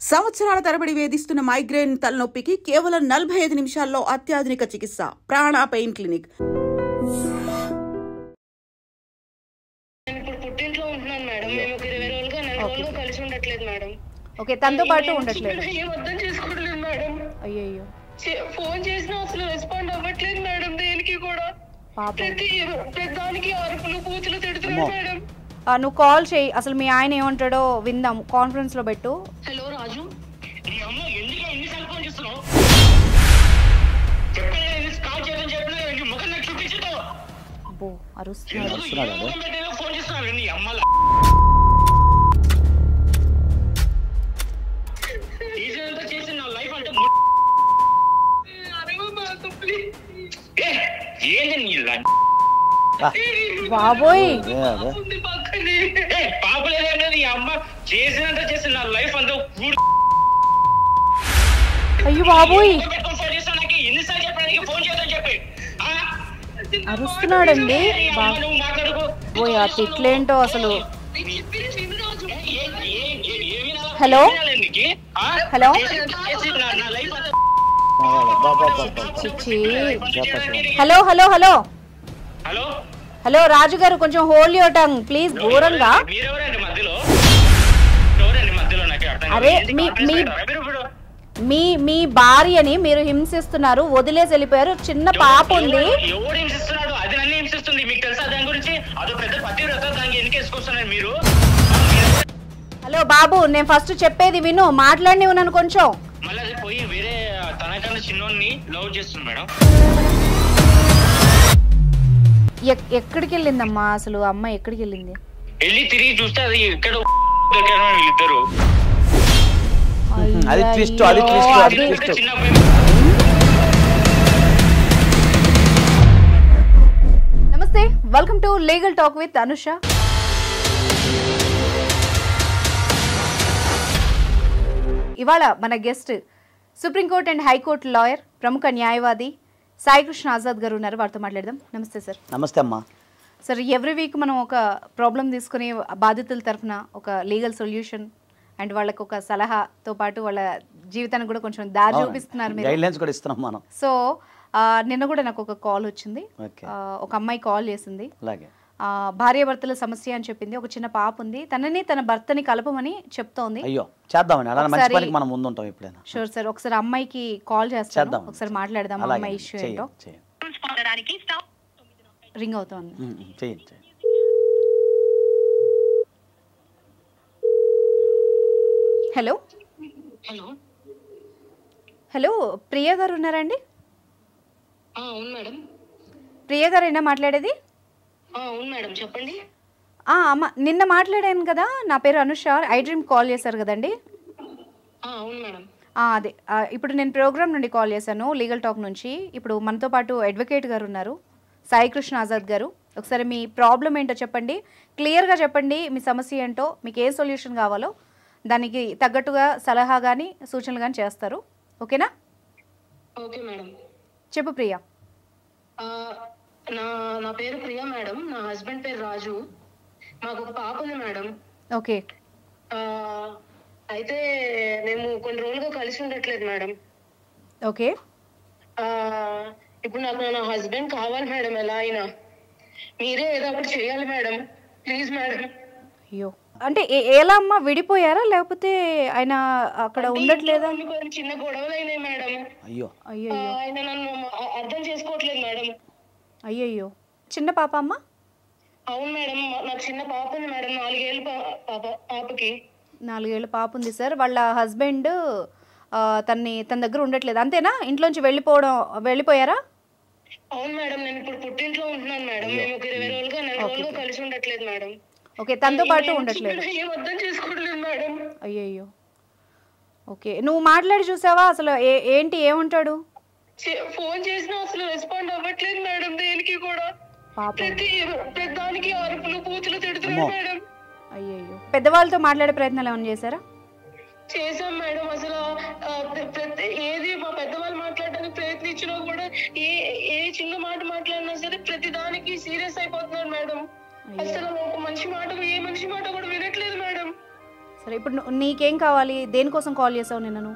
సంవత్సరాల తరబడి వేధిస్తున్న మైగ్రేన్ తలనొప్పికి కేవలం 45 నిమిషాల్లో అత్యాధునిక చికిత్స. ప్రాణ పెయిన్ క్లినిక్. పుట్టింట్లో ఉంటున్నాను మేడం. మేము 20 రోజులుగా 4 రోజులుగా కలిసి ఉండట్లేదు మేడం. ఓకే, తనతో పాటు ఉండట్లేదు. ఏం అర్థం చేసుకోవట్లేదు మేడం. అయ్యయ్యో, ఫోన్ చేసినా అసలు రెస్పాండ్ అవ్వట్లేదు మేడం. దేనికి కూడా పెద్దానికి అరుపులు పూతులు తిడుతున్నాడు మేడం. నువ్వు కాల్ చేయి, అసలు మీ ఆయన ఏమంటాడో విందాం. కాన్ఫరెన్స్ లో పెట్టు. హలో రాజు, బాబోయ్, అయ్యో బాబోయ్, అరుస్తున్నాడండి. బాబోయ్, ఆ తిట్లేంటో అసలు. Hello hello hello hello hello hello Raju garu, కొంచెం హోల్డ్ యువర్ టంగ్ ప్లీజ్. దూరంగా. అరే మీ భార్యని మీరు హింసిస్తున్నారు, వదిలేసి వెళ్ళిపోయారు. చిన్న పాప ఉంది. హలో బాబు, నేను ఫస్ట్ చెప్పేది విను, మాట్లాడి ఉన్నాను కొంచెం. ఎక్కడికి వెళ్ళిందమ్మా అసలు? అమ్మాయి ఎక్కడికి వెళ్ళింది? వెళ్ళి తిరిగి చూస్తే అది ఎక్కడ నమస్తే, welcome to legal talk with Anusha. ఇవాళ మన guest supreme court and high court lawyer, ప్రముఖ న్యాయవాది సాయికృష్ణ ఆజాద్ గారు ఉన్నారు. వారితో మాట్లాడదాం. నమస్తే సార్. నమస్తే అమ్మా. సార్, ఎవ్రీ వీక్ మనం ఒక ప్రాబ్లం తీసుకుని బాధితుల తరఫున ఒక లీగల్ సొల్యూషన్ అండ్ వాళ్ళకు ఒక సలహాతో పాటు వాళ్ళ జీవితానికి కూడా కొంచెం దారి చూపిస్తున్నారు మీరు. గైడ్లైన్స్ కూడా ఇస్తున్నాం మనం. సో నిన్న కూడా నాకు ఒక కాల్ వచ్చింది. ఒక అమ్మాయి కాల్ చేసింది. భార్యాభర్తల సమస్య అని చెప్పింది. ఒక చిన్న పాప ఉంది, తనని తన భర్తని కలపమని చెప్తోంది. అయ్యో, చేద్దామని అలా మంచి పనికి మనం ముందుంటాం ఎప్పుడైనా. షూర్ సార్, ఒకసారి అమ్మాయికి కాల్ చేస్తాను, ఒకసారి మాట్లాడదాం. అమ్మాయి ఇష్యూ ఏంటో. రింగ్ అవుతోంది. హలో హలో హలో ప్రియా గారు ఉన్నారండి? అవును మేడం. ప్రియా గారేనా మాట్లాడేది? అవును మేడం, చెప్పండి. అమ్మ, నిన్న మాట్లాడాను కదా, నా పేరు అనుష. ఐ డ్రీమ్ కాల్ చేశారు కదండి? అవును మేడం. అదే, ఇప్పుడు నేను ప్రోగ్రామ్ నుండి కాల్ చేశాను, లీగల్ టాక్ నుంచి. ఇప్పుడు మనతో పాటు అడ్వకేట్ గారు ఉన్నారు, సాయికృష్ణ ఆజాద్ గారు. ఒకసారి మీ ప్రాబ్లం ఏంటో చెప్పండి, క్లియర్గా చెప్పండి. మీ సమస్య ఏంటో, మీకు ఏ సొల్యూషన్ కావాలో దానికి తగ్గట్టుగా సలహా కానీ సూచనలు కానీ చేస్తారు. ఓకేనా? Okay madam. చెప్పు ప్రియా. నా పేరు ప్రియా మేడం. నా హస్బెండ్ పేరు రాజు. మాకు ఒక పాప ఉంది మేడం. ఓకే. అయితే మేము కొన్ని రోజులుగా కలిసి ఉండట్లేదు మేడం. ఓకే. ఇప్పుడు నాకు నా హస్బెండ్ కావాలి మేడం, ఎలా అయినా మీరే ఏదో ఒకటి చేయాలి మేడం, ప్లీజ్ మేడం. అయ్యో, అంటే ఎలా అమ్మా, విడిపోయారా లేకపోతే ఆయన అక్కడ ఉండట్లేదా? చిన్న గొడవలు అయినాయి మేడం. అయ్యో అయ్యో, ఆయన నన్ను అర్థం చేసుకోవట్లేదు మేడం. అయ్యయ్యో, చిన్న పాప అమ్మా? అవును మేడం, నాకు చిన్న పాప ఉంది మేడం. 4 ఏళ్ళ పాపకి 4 ఏళ్ళ పాప ఉంది సార్. వాళ్ళ హస్బెండ్ తన దగ్గర ఉండట్లేదు, అంతేనా? ఇంట్లోంచి వెళ్ళిపోయారా? అవును మేడం, నేను ఇప్పుడు పుట్టింట్లో ఉంటున్నాను మేడం. మేము 20 రోజులుగా 4 రోజులుగా కలిసి ఉండట్లేదు మేడం. ఓకే, తనతో పాటు ఉండట్లేదు. ఏం అర్థం చేసుకోవట్లేదు మేడం. అయ్యయ్యో, ఓకే. నువ్వు మాట్లాడి చూసావా అసలు? ఏంటి, ఏమంటాడు? ఫోన్ చేసినా అసలు రెస్పాండ్ అవ్వట్లేదు మేడం, దేనికి కూడా. పెద్దానికి అరుపులు పూతులు తిడుతున్నాడు మేడం. అయ్యయ్యో, పెద్దవాళ్ళతో మాట్లాడే ప్రయత్నాలు ఏమైనా చేశారా? చేసాం మేడం. అసలు ఏది మా పెద్దవాళ్ళు మాట్లాడడానికి ప్రయత్నించినా కూడా ఏ చిన్న మాట మాట్లాడినా సరే ప్రతి దానికి సీరియస్ అయిపోతున్నారు మేడం. అసలు ఒక మనిషి మాట, ఏ మనిషి మాట కూడా వినట్లేదు మేడం. సరే ఇప్పుడు నీకేం కావాలి, దేనికోసం కాల్ చేసావు నిన్ను?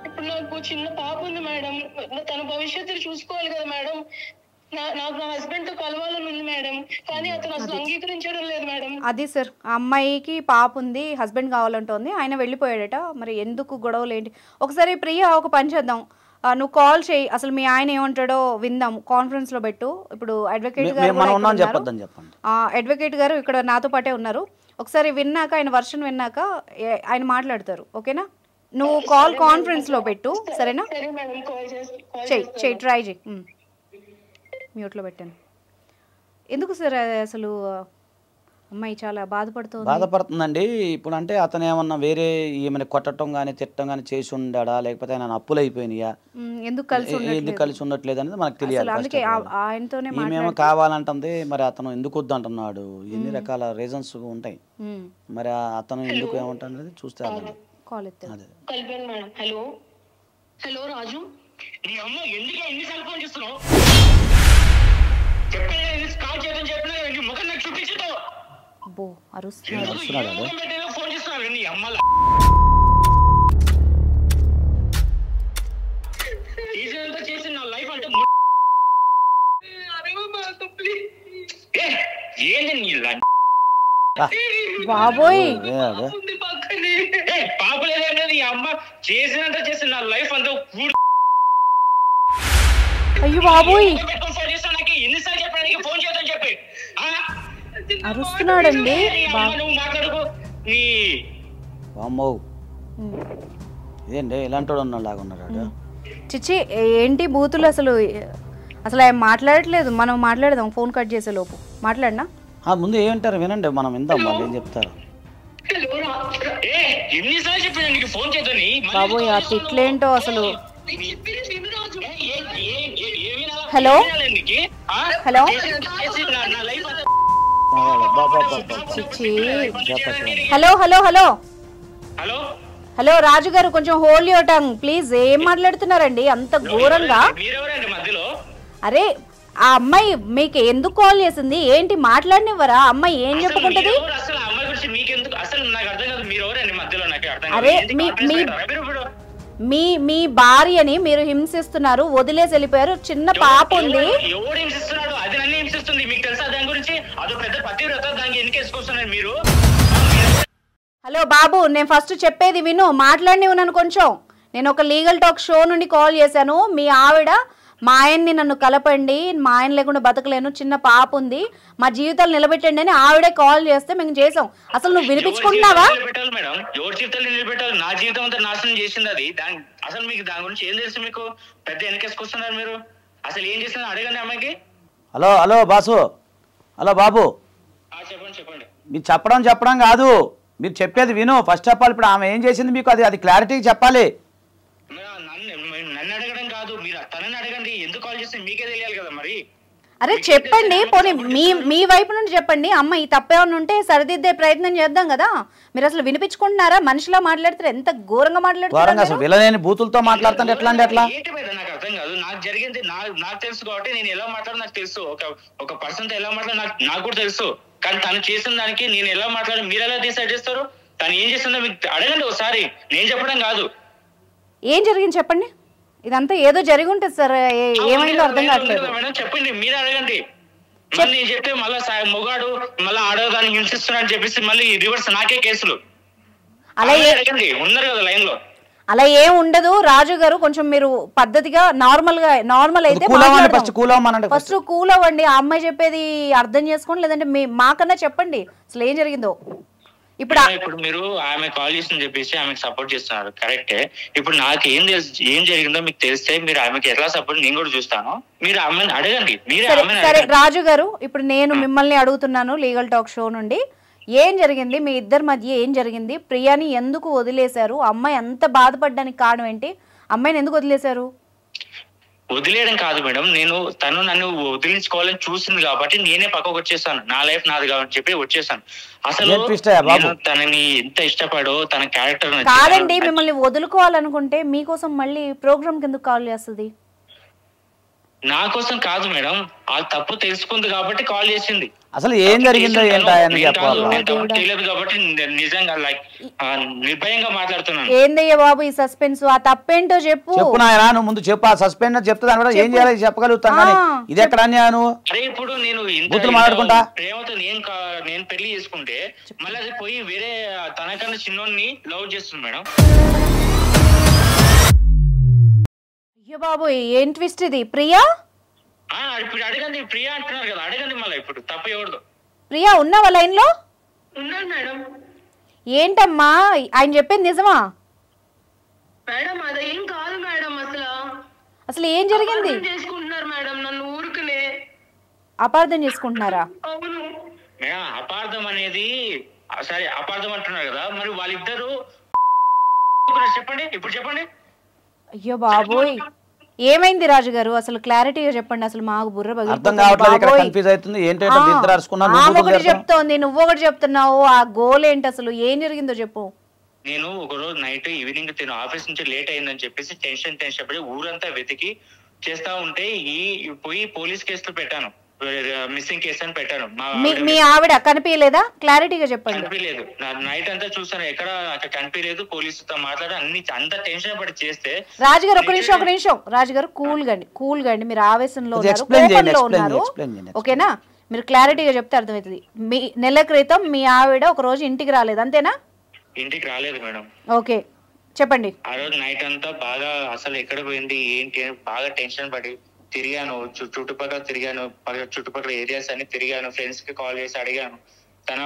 ఇప్పుడు నాకు చిన్న పాప ఉంది మేడం, తన భవిష్యత్తు చూసుకోవాలి కదా మేడం. నాకు నా హస్బెండ్ తో కలవాలని ఉంది మేడం, కానీ అతను అసలు అంగీకరించడం లేదు మేడం. అది సార్, ఆ అమ్మాయికి పాప ఉంది, హస్బెండ్ కావాలంటోంది, ఆయన వెళ్ళిపోయాడట. మరి ఎందుకు గొడవలు ఏంటి? ఒకసారి ప్రియా ఒక పని చేద్దాం, నువ్వు కాల్ చేయి, అసలు మీ ఆయన ఏమంటాడో విందాం, కాన్ఫరెన్స్ లో పెట్టు. ఇప్పుడు అడ్వకేట్ గారు ఇక్కడ నాతో పాటే ఉన్నారు. ఒకసారి విన్నాక, ఆయన వర్షన్ విన్నాక ఆయన మాట్లాడతారు. ఓకేనా? నువ్వు కాల్ కాన్ఫరెన్స్ లో పెట్టు, సరేనా? చెయ్యి, ట్రై చెయ్యి. మ్యూట్లో పెట్టాను. ఎందుకు సార్ అసలు అమ్మాయి చాలా బాధపడుతుందండి. ఇప్పుడు అంటే అతను ఏమన్నా వేరే ఏమైనా కొట్టడం కానీ తిట్టడం కానీ చేసి ఉండా, లేకపోతే ఆయన అప్పులు అయిపోయినాయా, ఎందుకు కలిసి ఉండట్లేదు అనేది మనకు తెలియాలి. ఈమెమో కావాలంటుంది, మరి అతను ఎందుకు వద్దు అంటున్నాడు, ఎన్ని రకాల రీజన్స్ ఉంటాయి. మరి అతను ఎందుకు ఏమంటాడు చూస్తే హలో హలో రాజు, నీ అమ్మ ఎందుకు ఎన్నిసార్లు ఫోన్ చేస్తున్నావు? బాబోయ్, పాప లేదంటే అమ్మ చేసినంత చేసి నా లైఫ్ అంతా. అయ్యో బాబోయ్, ఎన్నిసార్లు చెప్పడానికి ఫోన్ చేద్దాం చెప్పి అరుస్తున్నాడండి. నువ్వు మాట్లాడుకో. ఇదేంటి ఇలాంటి లాగా ఉన్నాడు. చిచ్చి, ఏంటి బూతులు అసలు? ఆయన మాట్లాడట్లేదు. మనం మాట్లాడదాం, ఫోన్ కట్ చేసే లోపు. మాట్లాడినా ముందు ఏమంటారు వినండి, మనం విందాం వాళ్ళు ఏం చెప్తారు. బాబోయ్, ఆ తిట్లేంటో అసలు. Hello hello hello hello hello hello Raju garu, కొంచెం హోల్డ్ యువర్ టంగ్ ప్లీజ్. ఏం మాట్లాడుతున్నారండి అంత ఘోరంగా? అరే, ఆ అమ్మాయి మీకు ఎందుకు కాల్ చేసింది? ఏంటి మాట్లాడినివ్వరా? అమ్మాయి ఏం చెప్పుకుంటది? అరే, మీ భార్యని మీరు హింసిస్తున్నారు, వదిలేసి వెళ్ళిపోయారు, చిన్న పాప ఉంది. హలో బాబు, నేను ఫస్ట్ చెప్పేది విను, మాట్లాడి ఉన్నాను కొంచెం. నేను ఒక లీగల్ టాక్ షో నుండి కాల్ చేశాను. మీ ఆవిడ మా ఆయన్ని నన్ను కలపండి, మా ఆయన లేకుండా బతకలేను, చిన్న పాప ఉంది, మా జీవితాలు నిలబెట్టండి అని ఆవిడే కాల్ చేస్తే మేము చేసాం. అసలు నువ్వు వినిపించుకుంటున్నావా? ఎవరి జీవితాలు నిలబెట్టాలి? నా జీవితం అంతా నాశనం చేసింది అది. అసలు మీకు దాని గురించి ఏం తెలుసు? మీకు పెద్ద వెనకేసుకొస్తున్నారు మీరు. అసలు ఏం చేస్తున్నారు అడగండి అమ్మాయికి. హలో హలో బాసు, హలో బాబు, చెప్పండి. మీరు చెప్పడం కాదు, మీరు చెప్పేది విను. ఫస్ట్ ఆఫ్ ఆల్ ఇప్పుడు ఆమె ఏం చేసింది మీకు అది క్లారిటీ చెప్పాలి. నన్ను అడగడం కాదు, మీరు తనని అడగండి. ఎందుకు కాల్ చేస్తే మీకే తెలియాలి కదా మరి. అరే చెప్పండి, పోనీ మీ వైపు నుండి చెప్పండి. అమ్మ ఈ తప్పేమన్నా ఉంటే సరిదిద్దే ప్రయత్నం చేద్దాం కదా. మీరు అసలు వినిపించుకుంటున్నారా? మనిషిలా మాట్లాడుతారు, ఎంత ఘోరంగా మాట్లాడుతున్నారు. విలనేని బూతులతో మాట్లాడుతుంటే ఎట్లా అంటే ఎట్లా? ఏంటి మీద నాకు అర్థం కాదు. నాకు జరిగింది నాకు తెలుసు కాబట్టి నేను ఎలా మాట్లాడో నాకు తెలుసు. ఒక పర్సన్ తో ఎలా మాట్లాడో నాకు కూడా తెలుసు. కానీ తను చేసిన దానికి నేను ఎలా మాట్లాడి మీరు ఎలా డిసైడ్ చేస్తారు? తను ఏం చేస్తుందో మీకు అడగండి ఒకసారి, నేను చెప్పడం కాదు. ఏం జరిగింది చెప్పండి. ఇదంతా ఏదో జరిగి ఉంటుంది సార్, ఏమైందో అర్థం కావట్లేదు. మేడం చెప్పండి, మీరు అడగండి. మళ్ళీ నేను చెప్తే మళ్ళీ మొగాడు మళ్ళీ ఆడదాన్ని హింసిస్తున్నాడు అని చెప్పేసి మళ్ళీ రివర్స్ నాకే కేసులు. అలా అడగండి, ఉన్నారు కదా లైన్ లో. అలా ఏం ఉండదు రాజు గారు, కొంచెం మీరు పద్ధతిగా నార్మల్ అయితే ఫస్ట్ కూల్ అవ్వండి. ఆ అమ్మాయి చెప్పేది అర్థం చేసుకోండి, లేదంటే మాకన్నా చెప్పండి అసలు ఏం జరిగిందో. ఇప్పుడు మీరు ఆమె కాల్ చేసిందని చెప్పేసి ఆమెకు సపోర్ట్ చేస్తున్నారు, కరెక్టే. ఇప్పుడు నాకు ఏం జరిగిందో మీకు తెలిస్తే మీరు ఆమెకి ఎట్లా సపోర్ట్ నేను కూడా చూస్తాను. మీరు ఆమెను అడగండి. సరే రాజు గారు, ఇప్పుడు నేను మిమ్మల్ని అడుగుతున్నాను లీగల్ టాక్ షో నుండి, ఏం జరిగింది మీ ఇద్దరి మధ్య? ఏం జరిగింది? ప్రియాని ఎందుకు వదిలేశారు? అమ్మాయి అంత బాధపడడానికి కారణం ఏంటి? అమ్మాయిని ఎందుకు వదిలేశారు? వదిలేయడం కాదు మేడం, తను నన్ను వదిలించుకోవాలని చూసింది కాబట్టి నేనే పక్కకు వచ్చేసాను. నా లైఫ్ నాది కాబట్టి చెప్పి వచ్చేసాను. అసలు తనని ఎంత ఇష్టపడో తన క్యారెక్టర్ కాదండి. మిమ్మల్ని వదులుకోవాలనుకుంటే మీకోసం మళ్ళీ ప్రోగ్రామ్ కింద కాల్ చేస్తుంది. నా కోసం కాదు మేడం, ఆ తప్పు తెలుసుకుంది కాబట్టి కాల్ చేసింది. అసలు ఏం జరిగిందో ఏంటో తెలియదు కాబట్టి నిజంగా లైక్ నిర్భయంగా మాట్లాడుతున్నాను. ఏందయ్యా బాబు ఈ సస్పెన్స్? ఆ తప్పేంటో చెప్పు. చెప్పు నాయనా, నువ్వు ముందు చెప్పు. ఆ సస్పెండ్ చెప్తే దాని కూడా ఏం చేయాలి చెప్పగలుగుతాను, కానీ ఇది ఎక్కడ అన్యాను? అరే ఇప్పుడు నేను మాట్లాడుకుంటా ప్రేమతో నేను పెళ్లి చేసుకుంటే మళ్ళీ అది పోయి వేరే తనకన్నా చిన్నోన్ని లవ్ చేస్తుంది మేడం. అయ్యో బాబు ఏం ట్విస్ట్ ఇది? ప్రియా ఇప్పుడు అడగండి, ప్రియా అంటున్నారు కదా, అడగండి మళ్ళీ. ఇప్పుడు తప్పు ఎవరిదో. ప్రియా ఉన్నావా లైన్ లో? ఉన్నాను మేడం. ఏంటమ్మా ఆయన చెప్పింది నిజమా? మేడం అదేం కాదు మేడం, అసలు ఏం జరిగింది? చేసుకుంటున్నారు మేడం, నన్ను ఊరుకునే అపార్థం చేసుకుంటున్నారా? అవును మేడం, అపార్థం అనేది సరే అపార్థం అంటున్నారు కదా, మరి వాళ్ళిద్దరు చెప్పండి, ఇప్పుడు చెప్పండి. అయ్యో బాబోయ్ ఏమైంది రాజు గారు? అసలు క్లారిటీగా చెప్పండి. అసలు మాకు బుర్ర ఒకటి చెప్తోంది, నువ్వు ఒకటి చెప్తున్నావు. ఆ గోల్ ఏంటి అసలు? ఏం జరిగిందో చెప్పు. నేను ఒక రోజు నైట్ ఈవినింగ్ తిను ఆఫీస్ నుంచి లేట్ అయిందని చెప్పేసి టెన్షన్ పడి ఊరంతా వెతికి చేస్తా ఉంటే పోయి పోలీస్ కేసులు పెట్టాను, మిస్సింగ్ కేసు అని పెట్టాను. మీ ఆవిడ కనిపించలేదా? క్లారిటీగా చెప్పండి. కనిపించలేదు. నైట్ అంతా చూసాను, ఎక్కడ కనిపించలేదు. పోలీసుతో మాట్లాడి అంత టెన్షన్ పడి చేస్తే. రాజుగారు ఒక నిమిషం రాజుగారు కూల్ గండి మీరు ఆవేశంలో ఉన్నారు. ఓకేనా? మీరు క్లారిటీగా చెప్తే అర్థమవుతుంది. మీ నెల క్రితం మీ ఆవిడ ఒక రోజు ఇంటికి రాలేదు, అంతేనా? ఇంటికి రాలేదు మేడం. ఓకే చెప్పండి. ఆ రోజు నైట్ అంతా బాగా అసలు ఎక్కడ పోయింది ఏంటి అని బాగా టెన్షన్ పడి తిరిగాను, చుట్టుపక్కల తిరిగాను, చుట్టుపక్కల ఏరియాస్ అన్ని తిరిగాను. ఫ్రెండ్స్ కి కాల్ చేసి అడిగాను, తన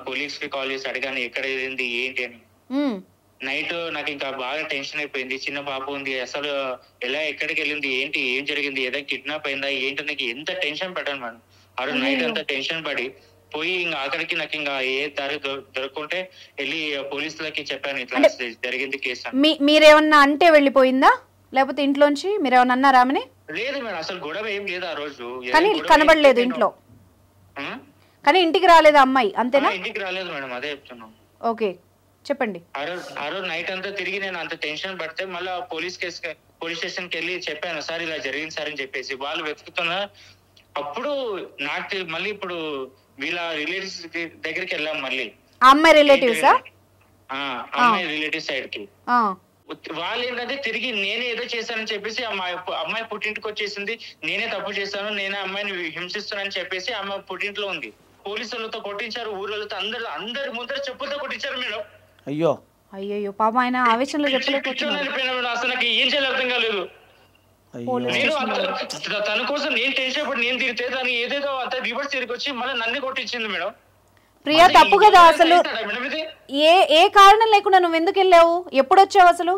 కొలీగ్స్ కి కాల్ చేసి అడిగాను ఎక్కడ వెళ్ళింది ఏంటి అని. నైట్ నాకు ఇంకా బాగా టెన్షన్ అయిపోయింది. చిన్న పాప ఉంది, అసలు ఎలా ఎక్కడికి వెళ్ళింది ఏంటి, ఏం జరిగింది, ఏదో కిడ్నాప్ అయిందా ఏంటి, నాకు ఎంత టెన్షన్ పడ్డాను మేడం. ఆ రోజు నైట్ అంతా టెన్షన్ పడి పోయి ఇంకా ఆఖరికి నాకు ఇంకా ఏ దారి దొరుకుంటే వెళ్ళి పోలీసులకి చెప్పాను, ఇట్లా జరిగింది కేసు. మీరేమన్నా అంటే వెళ్ళిపోయిందా, లేకపోతే ఇంట్లోంచి మీరేమన్నా అన్నారా? లేదు మేడం, అసలు గొడవ ఏం లేదు ఆ రోజు. కానీ కనబడలేదు ఇంట్లో, కానీ ఇంటికి రాలేదు అమ్మాయి, అంతేనా? ఇంటికి రాలేదు మేడం, అదే చెప్తున్నాం. ఓకే చెప్పండి. ఆ రోజు నైట్ అంతా తిరిగి నేను అంత టెన్షన్ పడితే మళ్ళీ పోలీస్ స్టేషన్ కి వెళ్ళి చెప్పాను, సార్ ఇలా జరిగింది సార్ అని చెప్పేసి. వాళ్ళు వెతుకుతున్నా అప్పుడు నాకు మళ్ళీ ఇప్పుడు వీళ్ళ రిలేటివ్స్ దగ్గరికి వెళ్ళాం. మళ్ళీ అమ్మాయి రిలేటివ్స్ అమ్మాయి రిలేటివ్ సైడ్ కి వాళ్ళు ఏంటంటే తిరిగి నేనే ఏదో చేశానని చెప్పేసి అమ్మాయి పుట్టింటికి వచ్చేసింది, నేనే తప్పు చేశాను, నేనే అమ్మాయిని హింసిస్తానని చెప్పేసి అమ్మాయి పుట్టింట్లో ఉంది. పోలీసులతో కొట్టించారు, ఊర్లతో అందరి ముందర చెప్పులతో కొట్టించారు మేడం. అయ్యో పాప ఆయన ఆవేశంలో చెప్పలేకపోతున్నారు. అసలు నాకు ఏం చేయాలి అర్థం కాలేదు. నేను తన కోసం నేను టెన్షన్ పడి నేను తిరిగితే దాన్ని ఏదేదో అంత రివర్స్ తిరిగి వచ్చి మళ్ళీ నన్ను కొట్టించింది మేడం. ప్రియా తప్పు కదా అసలు. ఏ కారణం లేకుండా నువ్వు ఎందుకు వెళ్ళావు? ఎప్పుడు వచ్చావు అసలు?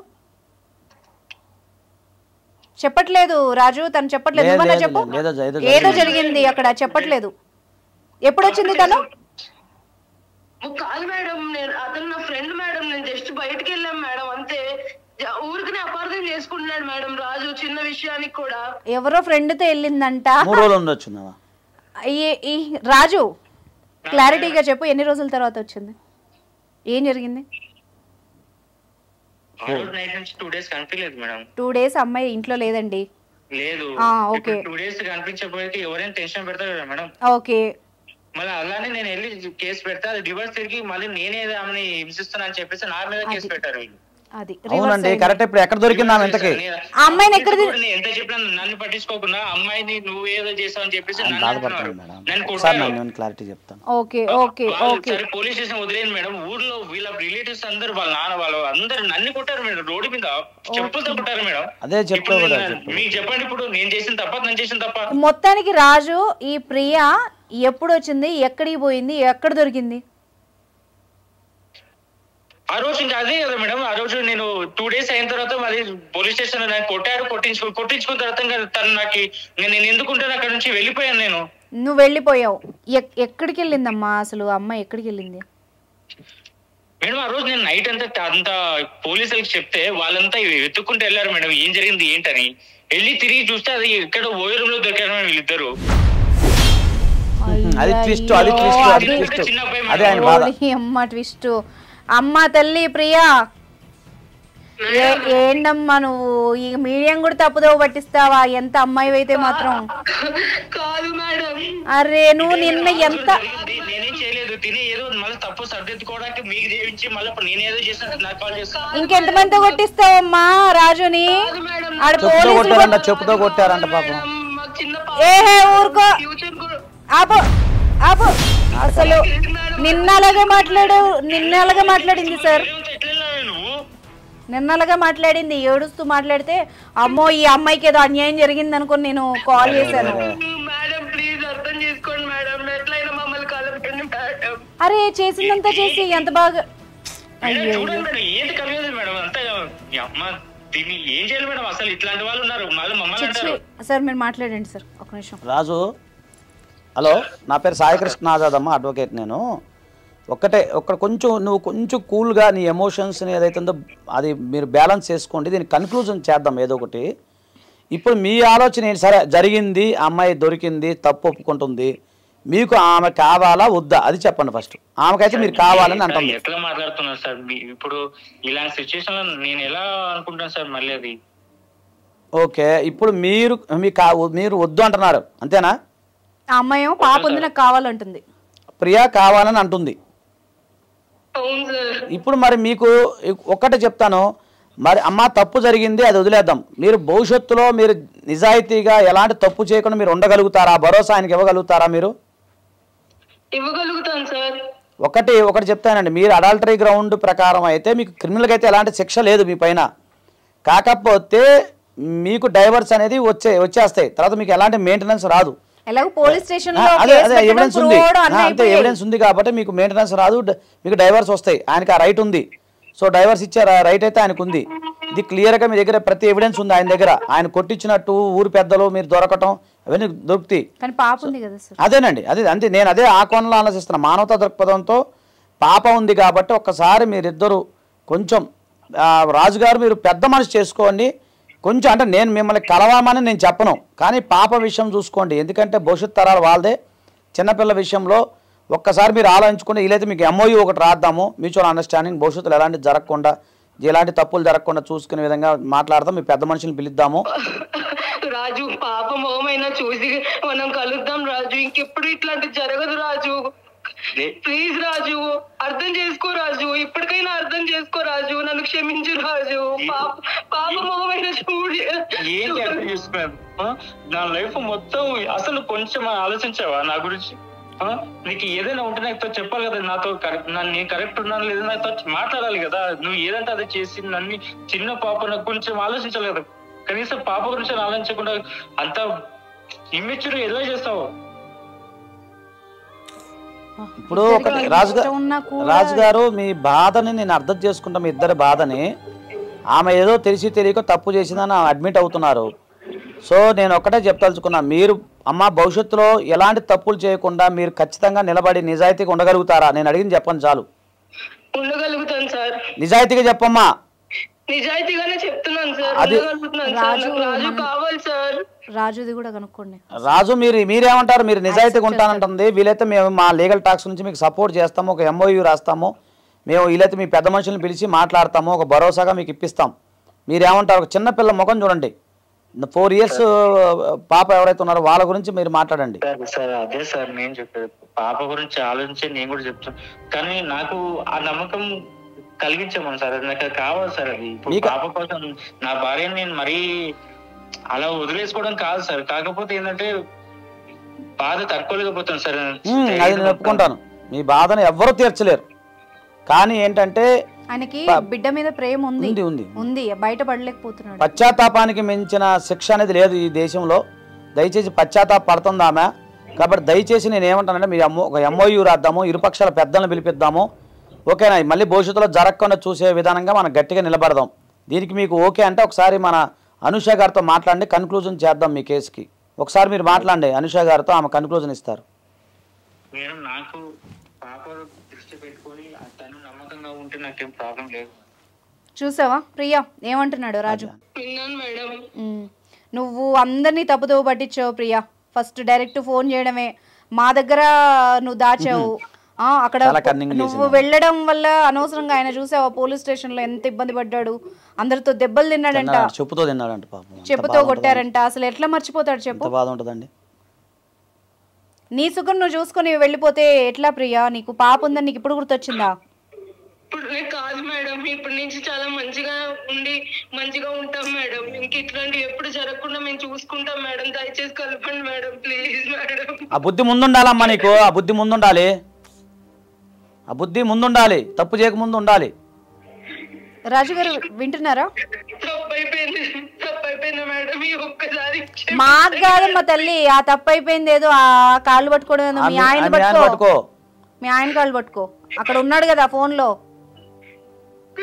చెప్పట్లేదు రాజు, తను చెప్పట్లేదు. నువ్వన్నా చెప్పు, ఏదో జరిగింది అక్కడ చెప్పట్లేదు. ఎప్పుడు వచ్చింది తను? కాదు మేడం, అతను నా ఫ్రెండ్ మేడం, నేను జస్ట్ బయటకు వెళ్ళాం మేడం, అంతే. ఊరికి అపార్థం చేసుకుంటున్నాడు మేడం రాజు, చిన్న విషయానికి కూడా. ఎవరో ఫ్రెండ్ తో వెళ్ళిందంట. రాజు క్లారిటీగా చెప్పు, ఎన్ని రోజుల తర్వాత వచ్చింది, ఏం జరిగింది? 2 days అమ్మాయి ఇంట్లో లేదండి. లేదు. ఓకే 2 days కనిపించకపోతే ఎవరైనా టెన్షన్ పెడతారు కదా మేడం. ఓకే మళ్ళీ అలానే నేను వెళ్ళి కేసు పెడితే అది డివోర్స్ తిరిగి మళ్ళీ నేనే ఆమెని హింసిస్తున్నా అని చెప్పేసి నా మీద కేసు పెట్టారు వీళ్ళు. అది అవునండి కరెక్ట్. ఇప్పుడు ఎక్కడ దొరికిందా ఎంతకి? ఆ అమ్మాయిని ఎక్కడ ఎంత చెప్పినా నన్ను పట్టించుకోకుండా అమ్మాయిని నువ్వు ఏదో చేసావు అని చెప్పేసి క్లారిటీ చెప్తాను. Okay okay okay police station వదిలేను మేడం. ఊర్లో వీళ్ళ రిలేటివ్స్ అందరు వాళ్ళ నాన్న వాళ్ళు అందరు నన్ను కొట్టారు మేడం, రోడ్డు మీద చెప్పులతో కొట్టారు మేడం. అదే చెప్పు మీకు చెప్పండి, ఇప్పుడు నేను చేసిన తప్ప నేను చేసిన తప్ప. మొత్తానికి రాజు ఈ ప్రియా ఎప్పుడు వచ్చింది, ఎక్కడికి పోయింది, ఎక్కడ దొరికింది? ఆ రోజు ఇంకా అదే కదా మేడం. ఆ రోజు నేను 2 days అయిన తర్వాత మరి పోలీస్ స్టేషన్ లో కొట్టారు. కొట్టించుకున్న తర్వాత తను నాకు నేను ఎందుకుంటాను అక్కడ నుంచి వెళ్ళిపోయాను. నేను నువ్వు వెళ్ళిపోయావు. ఎక్కడికి వెళ్ళిందమ్మా అసలు అమ్మాయి? ఎక్కడికి వెళ్ళింది మేడం? ఆ రోజు నేను నైట్ అంతా పోలీసులకు చెప్తే వాళ్ళంతా వెతుక్కుంటూ వెళ్ళారు మేడం, ఏం జరిగింది ఏంటని. వెళ్ళి తిరిగి చూస్తే అది ఎక్కడ ఓయో రూమ్ లో దొరికారు మేడం వీళ్ళిద్దరు. అమ్మ తల్లి ప్రియా ఏంటమ్మా నువ్వు ఈ మీడియం కూడా తప్పుదో పట్టిస్తావా? ఎంత అమ్మాయి అయితే మాత్రం కాదు మేడం. అరే నువ్వు నిన్న ఎంత నేనేం చేయలేదు, తిని ఏదో మళ్ళీ తప్పు సర్దిద్దుకోవడానికి మీకు చేయించి మళ్ళీ నేనేదో చేసిన నాకు కాల్ చేస్తాను. ఇంకెంతమందితో కొట్టిస్తావమ్మా రాజుని? ఆడ చెప్పుతో కొట్టారంట పాపం. ఏహే ఊరుకో, ఆపు ఆపు. అసలు నిన్నలాగా మాట్లాడింది సార్, నిన్నలాగా మాట్లాడింది. ఏడుస్తూ మాట్లాడితే అమ్మో ఈ అమ్మాయికి ఏదో అన్యాయం జరిగింది అనుకుని నేను కాల్ చేశాను. అరే చేసిందంతా చేసి ఎంత బాగా సార్ మీరు మాట్లాడండి సార్ ఒక నిమిషం. రాజు హలో, నా పేరు సాయికృష్ణ ఆజాద్ అమ్మ, అడ్వకేట్. నేను ఒక్కడ నువ్వు కొంచెం కూల్గా నీ ఎమోషన్స్ని ఏదైతే ఉందో అది మీరు బ్యాలెన్స్ చేసుకోండి. దీన్ని కన్క్లూజన్ చేద్దాం ఏదో ఒకటి. ఇప్పుడు మీ ఆలోచన ఏంటి? సరే జరిగింది, అమ్మాయి దొరికింది, తప్పు ఒప్పుకుంటుంది, మీకు ఆమె కావాలా వద్దా అది చెప్పండి ఫస్ట్. ఆమెకైతే మీరు కావాలని అంటుంది. ఎట్లా మాట్లాడుతున్నారు సార్ ఇప్పుడు ఇలాంటి సిచ్యువేషన్ లో నేను ఎలా అనుకుంటాను సార్ మళ్ళీ అది? ఓకే, ఇప్పుడు మీరు వద్దు అంటున్నారు అంతేనా? ఆ అమ్మాయి పాప ఉంది నాకు కావాలంటుంది, ప్రియా కావాలని అంటుంది. ఇప్పుడు మరి మీకు ఒక్కటే చెప్తాను, మరి అమ్మ తప్పు జరిగింది అది వదిలేద్దాం. మీరు భవిష్యత్తులో మీరు నిజాయితీగా ఎలాంటి తప్పు చేయకుండా మీరు ఉండగలుగుతారా? భరోసా ఆయనకి ఇవ్వగలుగుతారా? మీరు ఇవ్వగలుగుతాను సార్. ఒకటి చెప్తానండి, మీరు అడల్టరీ గ్రౌండ్ ప్రకారం అయితే మీకు క్రిమినల్గా అయితే ఎలాంటి శిక్ష లేదు మీ పైన. కాకపోతే మీకు డైవర్స్ అనేది వచ్చేస్తాయి, తర్వాత మీకు ఎలాంటి మెయింటెనెన్స్ రాదు. ఎవిడెన్స్ ఉంది, అంతే ఎవిడెన్స్ ఉంది కాబట్టి మీకు మెయింటెనెన్స్ రాదు, మీకు డైవర్స్ వస్తాయి. ఆయనకి ఆ రైట్ ఉంది. సో డైవర్స్ ఇచ్చే రైట్ అయితే ఆయనకు ఉంది. ఇది క్లియర్గా మీ దగ్గర ప్రతి ఎవిడెన్స్ ఉంది ఆయన దగ్గర. ఆయన కొట్టించినట్టు ఊరు పెద్దలు మీరు దొరకటం అవన్నీ దొరుకుతాయి. అదేనండి, అంతే నేను అదే ఆ కోణంలో ఆలోచిస్తున్నా. మానవతా దృక్పథంతో పాప ఉంది కాబట్టి ఒక్కసారి మీరిద్దరు కొంచెం రాజుగారు మీరు పెద్ద మనసు చేసుకోండి. కొంచెం అంటే నేను మిమ్మల్ని కలవామని నేను చెప్పను, కానీ పాప విషయం చూసుకోండి. ఎందుకంటే భవిష్యత్ తరాలు వాళ్ళదే. చిన్నపిల్ల విషయంలో ఒక్కసారి మీరు ఆలోచించుకుంటే వీలైతే మీకు MOU ఒకటి రాద్దాము, మ్యూచువల్ అండర్స్టాండింగ్. భవిష్యత్తులో ఎలాంటి తప్పులు జరగకుండా చూసుకునే విధంగా మాట్లాడదాం. మీ పెద్ద మనుషులను పిలుద్దాము. రాజు పాప మొహమైనా చూసి మనం కలుద్దాం రాజు, ఇంకెప్పుడు ఇట్లాంటి జరగదు రాజు. ప్లీజ్ రాజు అర్థం చేసుకో రాజు, ఇప్పటికైనా అర్థం చేసుకో రాజు, నన్ను క్షమించు రాజు. పాప మొహమైనా చూడు. ఏంటి అర్థం చేసుకున్నాను? నా లైఫ్ మొత్తం అసలు కొంచెం ఆలోచించావా నా గురించి? నీకు ఏదైనా ఉంటే నాతో చెప్పాలి కదా, నాతో నేను కరెక్ట్ ఉన్నాను లేదా నాతో మాట్లాడాలి కదా. నువ్వు ఏదంటే అదే చేసి నన్ను చిన్న పాప నాకు కొంచెం ఆలోచించాలి కదా. కనీసం పాప గురించి ఆలోచించకుండా అంత ఇమ్మెచ్యూర్ ఎలా చేస్తావు? ఇప్పుడు ఒకటి రాజుగారు మీ బాధని నేను అర్థం చేసుకుంటా, మీ ఇద్దరి బాధని. ఆమె ఏదో తెలియక తప్పు చేసిందని అడ్మిట్ అవుతున్నారు. సో నేను ఒక్కటే చెప్పదలుచుకున్నా, మీరు అమ్మ భవిష్యత్తులో ఎలాంటి తప్పులు చేయకుండా మీరు ఖచ్చితంగా నిలబడి నిజాయితీగా ఉండగలుగుతారా? నేను అడిగింది చెప్పండి చాలు. ఉండగలుగుతాను సార్. నిజాయితీగా చెప్పమ్మా. నిజాయితీగానే చెప్తున్నాను సార్. రాజు కావాలి సార్. రాజుది కూడా కనుక్కోండి. రాజు మీరేమంటారు? మీరు నిజాయితీగా ఉంటానంటుంది. వీలైతే మేము మా లీగల్ టాక్స్ నుంచి మీకు సపోర్ట్ చేస్తాము, ఒక MOU రాస్తాము. మేము వీలైతే మీ పెద్ద మనుషులను పిలిచి మాట్లాడతాము, ఒక భరోసాగా మీకు ఇప్పిస్తాం. మీరేమంటారు? ఒక చిన్నపిల్ల ముఖం చూడండి, 4 years పాప ఎవరైతే ఉన్నారో వాళ్ళ గురించి మీరు మాట్లాడండి. సార్ అదే సార్ నేను చెప్పేది, పాప గురించి ఆలోచించి నేను కూడా చెప్తాను. కానీ నాకు ఆ నమ్మకం కలిగించాము సార్, నాకు అది కావాలి సార్. అది పాప కోసం నా భార్యని నేను మరీ అలా వదిలేసుకోవడం కాదు సార్. కాకపోతే ఏంటంటే బాధ తట్టుకోలేకపోతాను సార్. అది నేను ఒప్పుకుంటాను, మీ బాధను ఎవ్వరూ తీర్చలేరు. కానీ ఏంటంటే ఆయనకి బిడ్డ మీద ప్రేమ ఉంది, బయటపడలేకపోతున్నాడు. పశ్చాత్తాపానికి మించిన శిక్ష అనేది లేదు ఈ దేశంలో. దయచేసి పశ్చాత్తాప పడుతుంది ఆమె. కాబట్టి దయచేసి నేను ఏమంటానంటే మీరు ఒక MOU రాద్దాము, ఇరుపక్షాల పెద్దలను పిలిపిద్దాము. ఓకేనా? మళ్ళీ భవిష్యత్తులో జరగకుండా చూసే విధానంగా మనం గట్టిగా నిలబడదాం. దీనికి మీకు ఓకే అంటే ఒకసారి మన అనుష గారితో మాట్లాడి కన్క్లూజన్ చేద్దాం మీ కేసుకి. ఒకసారి మీరు మాట్లాడండి అనుష గారితో, ఆమె కన్క్లూజన్ ఇస్తారు. నాకు పాప దృష్టి పెట్టుకొని తను నమ్మకంగా ఉంటే నాకేం ప్రాబ్లం లేదు. చూసావా ప్రియా ఏమంటున్నాడు రాజు? నువ్వు అందరినీ తప్పుదోవ పట్టించావు ప్రియా. ఫస్ట్ డైరెక్ట్ ఫోన్ చేయడమే, మా దగ్గర నువ్వు దాచావు. అక్కడ చాలా cunning నువ్వు వెళ్ళడం వల్ల అనవసరంగా ఆయన చూసావా పోలీస్ స్టేషన్ లో ఎంత ఇబ్బంది పడ్డాడు, అందరితో దెబ్బలు తిన్నాడంట, చెప్పుతో తిన్నాడంట పాపం, చెప్పుతో కొట్టారంట. అసలు ఎట్లా మర్చిపోతాడు చెప్పు? బాధ ఉంటదండి. నీ సుఖం నువ్వు చూసుకొని వెళ్ళిపోతే ఎట్లా ప్రియా? నీకు పాప ఉందని నీకు ఇప్పుడు గుర్తొచ్చిందా? ఇప్పుడు కాదు మేడం, ఇప్పటి నుంచి చాలా మంచిగా ఉండి మంచిగా ఉంటాం మేడం. ఇంక ఇట్లాంటివి ఎప్పుడు జరగకుండా మేము చూసుకుంటాం మేడం. దయచేసి కలపండి మేడం, ప్లీజ్ మేడం. ఆ బుద్ధి ముందుండాలమ్మా నీకు, ఆ బుద్ధి ముందుండాలి, ఆ బుద్ధి ముందుండాలి, తప్పు చేయక ముందు ఉండాలి. రాజు గారు వింటున్నారా? తప్పైపోయింది మేడం, ఈ ఒక్కసారి మాకు కాదమ్మా తల్లి, ఆ తప్పు అయిపోయింది ఏదో ఆ కాళ్ళు పట్టుకోవడం ఏదో. మీ ఆయన పట్టుకో, మీ ఆయన కాళ్ళు పట్టుకో, అక్కడ ఉన్నాడు కదా ఫోన్ లో.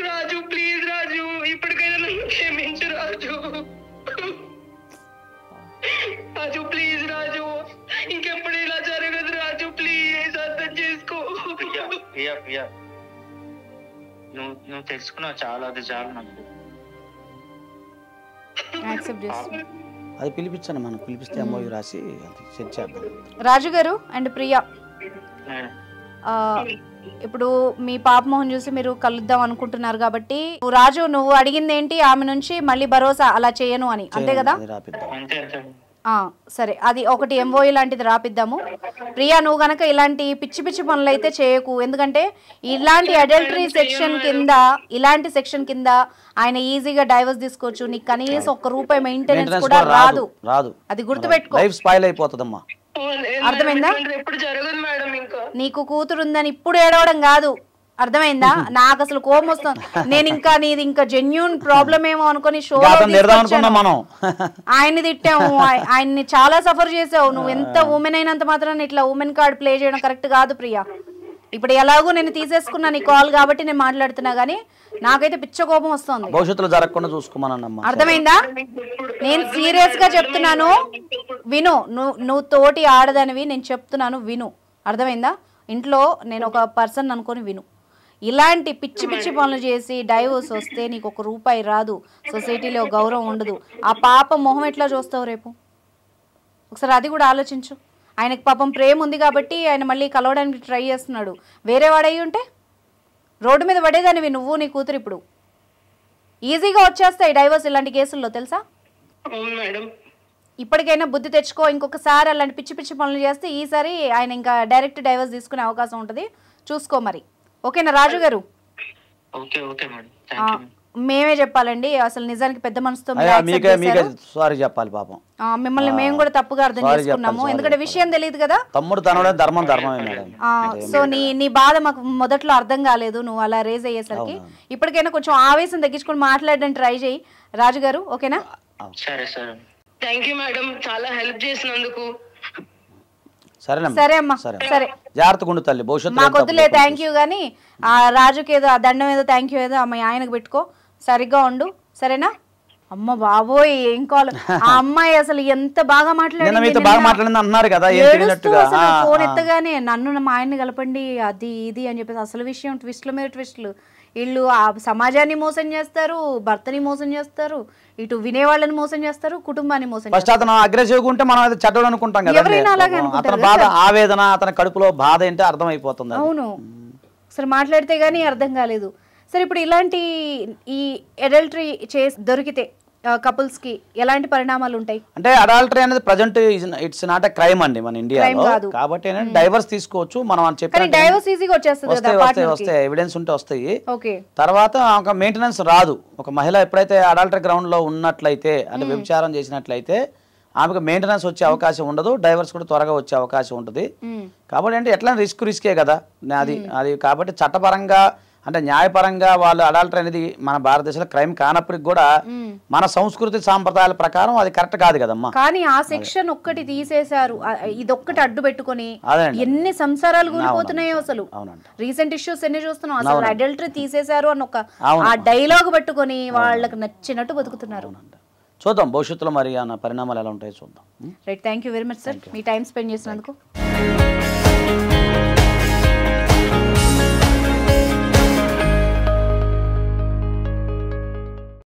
రాజు ప్లీజ్ రాజు, ఇప్పటికైనా నన్ను క్షమించు రాజు. రాజు ప్లీజ్ రాజు, ఇంకెప్పుడు ఇలా జరగదు రాజు, ప్లీజ్ అర్థం చేసుకో. నువ్వు తెలుసుకున్నావు చాలా, అది చాలు నాకు. అది పిలిపించండి, మనం పిలిపిస్తే ఎంఓయూ రాసి సెట్ చేద్దాం. రాజు గారు అండ్ ప్రియా, ఇప్పుడు మీ పాప మోహన్ చూసి మీరు కలుద్దాం అనుకుంటున్నారు కాబట్టి రాజు నువ్వు అడిగింది ఏంటి? ఆమె నుంచి మళ్ళీ భరోసా అలా చేయను అని, అంతే కదా? సరే, అది ఒకటి ఎంఓఈ లాంటిది రాపిద్దాము. ప్రియా నువ్వు గనక ఇలాంటి పిచ్చి పిచ్చి పనులు అయితే చేయకు, ఎందుకంటే ఇలాంటి అడల్టరీ సెక్షన్ కింద, ఇలాంటి సెక్షన్ కింద ఆయన ఈజీగా డైవర్స్ తీసుకోవచ్చు. నీకు కనీసం ₹1 మెయింటెనెన్స్ కూడా రాదు, అది గుర్తుపెట్టుకో. లైఫ్ స్పాయిల్ అయిపోతుందమ్మా, అర్థమైందా? ఎప్పుడు జరగదు మేడం. ఇంకా నీకు కూతురు ఉందని ఇప్పుడు ఏడవడం కాదు, అర్థమైందా? నాకు అసలు కోపం వస్తుంది. నేను ఇంకా నీది ఇంకా జెన్యూన్ ప్రాబ్లం ఏమో అనుకుని షో ఆయన్ని తిట్టాము, ఆయన్ని చాలా సఫర్ చేసావు. నువ్వు ఎంత ఉమెన్ అయినంత మాత్రం ఇట్లా ఉమెన్ కార్డ్ ప్లే చేయడం కరెక్ట్ కాదు ప్రియా. ఇప్పుడు ఎలాగో నేను తీసేసుకున్నా నీ కాల్ కాబట్టి నేను మాట్లాడుతున్నా, గానీ నాకైతే పిచ్చ కోపం వస్తుంది. భవిష్యత్తులో జరగకుండా చూసుకోమన్నా, అర్థమైందా? నేను సీరియస్ గా చెప్తున్నాను, విను. నువ్వు తోటి ఆడదానివి, నేను చెప్తున్నాను విను, అర్థమైందా? ఇంట్లో నేను ఒక పర్సన్ అనుకొని విను. ఇలాంటి పిచ్చి పిచ్చి పనులు చేసి డైవోర్స్ వస్తే నీకు ₹1 రాదు, సొసైటీలో గౌరవం ఉండదు. ఆ పాప మొహం ఎట్లా చూస్తావు రేపు? ఒకసారి అది కూడా ఆలోచించు. ఆయనకు పాపం ప్రేమ ఉంది కాబట్టి ఆయన మళ్ళీ కలవడానికి ట్రై చేస్తున్నాడు. వేరే వాడయ్యి ఉంటే రోడ్డు మీద పడేదానివి నువ్వు నీ కూతురు. ఇప్పుడు ఈజీగా వచ్చేస్తాయి డైవోర్స్ ఇలాంటి కేసుల్లో, తెలుసా? ఇప్పటికైనా బుద్ధి తెచ్చుకో. ఇంకొకసారి అలాంటి పిచ్చి పిచ్చి పనులు చేస్తే ఈసారి ఆయన ఇంకా డైరెక్ట్ డైవర్స్ తీసుకునే అవకాశం ఉంటుంది, చూసుకో మరి. ఓకేనా రాజు గారు? మేమే చెప్పాలండి, అసలు నిజానికి పెద్ద మనసుతో సారీ చెప్పాలి పాపం. మిమ్మల్ని మేము కూడా తప్పుగా అర్థం చేసుకున్నాము, ఎందుకంటే విషయం తెలియదు కదా. తమ్ముడు తనడే ధర్మం ధర్మమే మేడం. సో నీ బాధ మాకు మొదట్లో అర్థం కాలేదు, నువ్వు అలా రేజ్ అయ్యేసరికి. ఇప్పటికైనా కొంచెం ఆవేశం తగ్గించుకొని మాట్లాడడానికి ట్రై చేయి రాజు గారు, ఓకేనా? థ్యాంక్ యూ మేడం, చాలా హెల్ప్ చేసినందుకు. సరే అమ్మా, సరే జాగ్రత్తగా ఉండు తల్లి, భవిష్యత్తు మాకు వద్దులే థ్యాంక్ యూ, కానీ ఆ రాజుకి ఏదో ఆ దండం ఏదో థ్యాంక్ యూ ఏదో అమ్మాయి ఆయనకు పెట్టుకో, సరిగ్గా ఉండు, సరేనా? అమ్మ బాబోయ్ ఏం కాల్! ఆ అమ్మాయి అసలు ఎంత బాగా మాట్లాడింది, ఫోన్ ఎత్తగానే నన్ను మా ఆయన్ని కలపండి అది ఇది అని చెప్పేసి అసలు విషయం ట్విస్ట్ల మీద ట్విస్ట్లు. వీళ్ళు ఆ సమాజాన్ని మోసం చేస్తారు, భర్తని మోసం చేస్తారు, ఇటు వినేవాళ్ళని మోసం చేస్తారు, కుటుంబాన్ని మోసం చేస్తారు. అగ్రెసివ్ ఉంటే మనం చెడ్డ అనుకుంటాం కదా, ఎవరైనా అలాగే అనుకుంటారు. బాధ ఆవేదన అతని కడుపులో బాధ ఏంటో అర్థమైపోతుంది. అవును, అసలు మాట్లాడితే గానీ అర్థం కాలేదు. సరే ఇప్పుడు ఇలాంటి ఈ అడల్టరీ చేసి దొరికితే కపుల్స్ కి ఎలాంటి పరిణామాలు ఉంటాయి? అంటే అడల్టరీ అనేది present it's not a crime అండి మన ఇండియాలో, కాబట్టి డైవర్స్ తీసుకోవచ్చు మనం అని చెప్పి. డైవర్స్ ఈజీగా వచ్చేస్తుంది, వస్తాయి ఎవిడెన్స్ ఉంటే వస్తాయి. తర్వాత ఒక మెయింటెనెన్స్ రాదు. ఒక మహిళ ఎప్పుడైతే అడల్టరీ గ్రౌండ్ లో ఉన్నట్లయితే, అంటే వ్యభిచారం చేసినట్లయితే ఆమెకు మెయింటెనెన్స్ వచ్చే అవకాశం ఉండదు, డైవర్స్ కూడా త్వరగా వచ్చే అవకాశం ఉంటుంది. కాబట్టి అంటే ఎట్లా రిస్కే కదా అది. కాబట్టి చట్టపరంగా అంటే న్యాయపరంగా వాళ్ళు అడల్టరీ అనేది మన భారతదేశంలో క్రైమ్ కానప్పటికి కూడా మన సంస్కృతి సాంప్రదాయాల ప్రకారం అది కరెక్ట్ కాదు కదమ్మా. కానీ ఆ సెక్షన్ ఒక్కటి తీసేశారు, ఇదొక్కటి అడ్డు పెట్టుకుని ఎన్ని సంసారాలు కూలిపోతున్నాయో అసలు. రీసెంట్ ఇష్యూస్ ఎన్ని చూస్తున్నాం, అసలు అడల్టరీ తీసేశారు అని ఒక ఆ డైలాగ్ పెట్టుకొని వాళ్ళకి నచ్చినట్టు బతుకుతున్నారు. చూద్దాం భవిష్యత్తులో మరి పరిణామాలు ఎలా ఉంటాయో చూద్దాం. Right, thank you very much sir, me time spend చేసినందుకు.